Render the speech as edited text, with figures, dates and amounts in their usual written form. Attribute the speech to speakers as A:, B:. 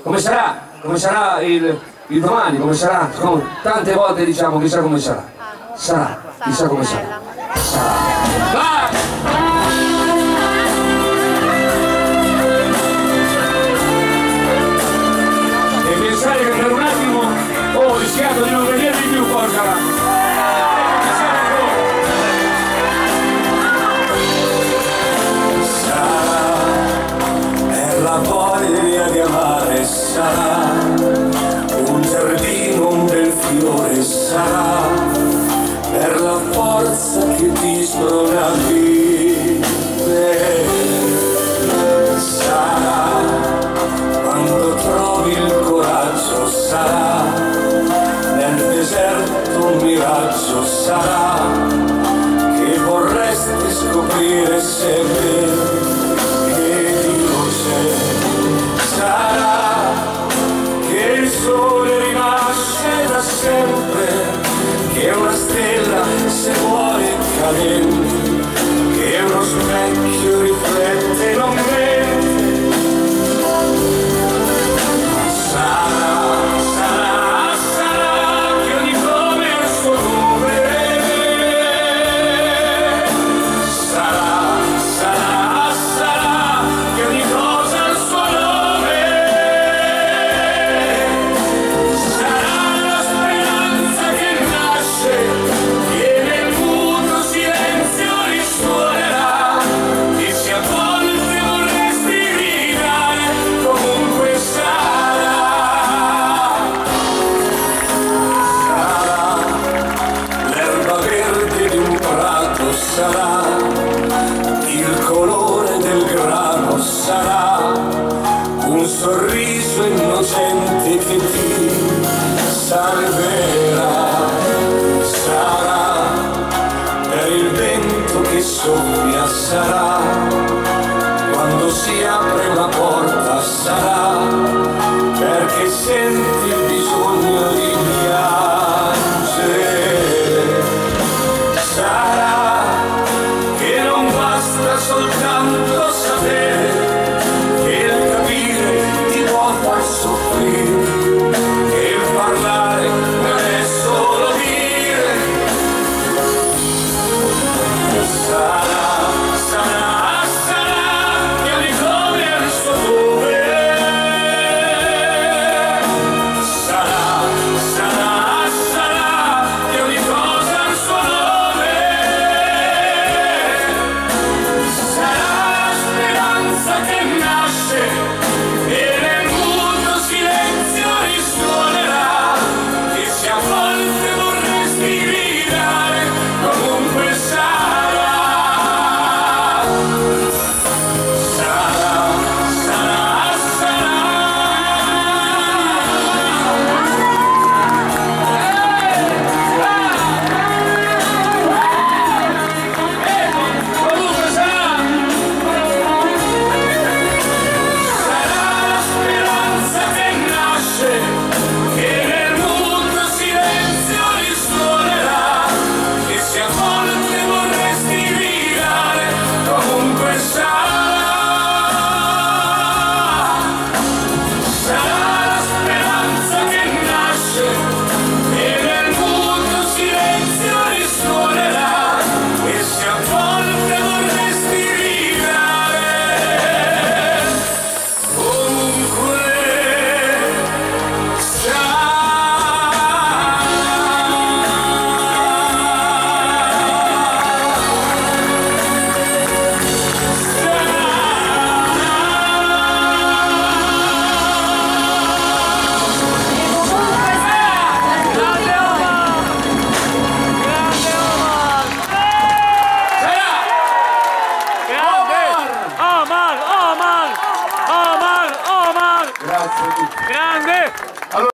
A: come sarà? Come sarà il domani? Come sarà? Tante volte diciamo chissà come sarà. Sarà, chissà come sarà. Sarà. Vai! E pensare che per un attimo ho rischiato di non venire di più, porca la.
B: Sarà un giardino, un bel fiore, sarà per la forza che ti sprona a vivere. Sarà quando trovi il coraggio, sarà nel deserto un miraggio, sarà che vorresti scoprire se è vero che Dio c'è. Sarà che il sole rinasce da sempre, che una stella se vuole cadente, che uno specchio riflette non mente. Sarà che ogni nome ha il suo nome. Sarà che ogni cosa ha il suo nome. Sarà il colore del grano, sarà un sorriso innocente che ti salverà. Sarà per il vento che soffia, sarà quando si apre la porta, sarà perché senti il bisogno di piangere. Soltanto sapere che il capire ti può far soffrire, che il parlare non è solo dire. Sarà che ogni nome ha il suo nome. Sarà che ogni cosa ha il suo nome. Che nasce e nel muto silenzio risuonerà, che se a volte vorresti gridare comunque sarà.
A: Grazie a tutti.
C: Grande!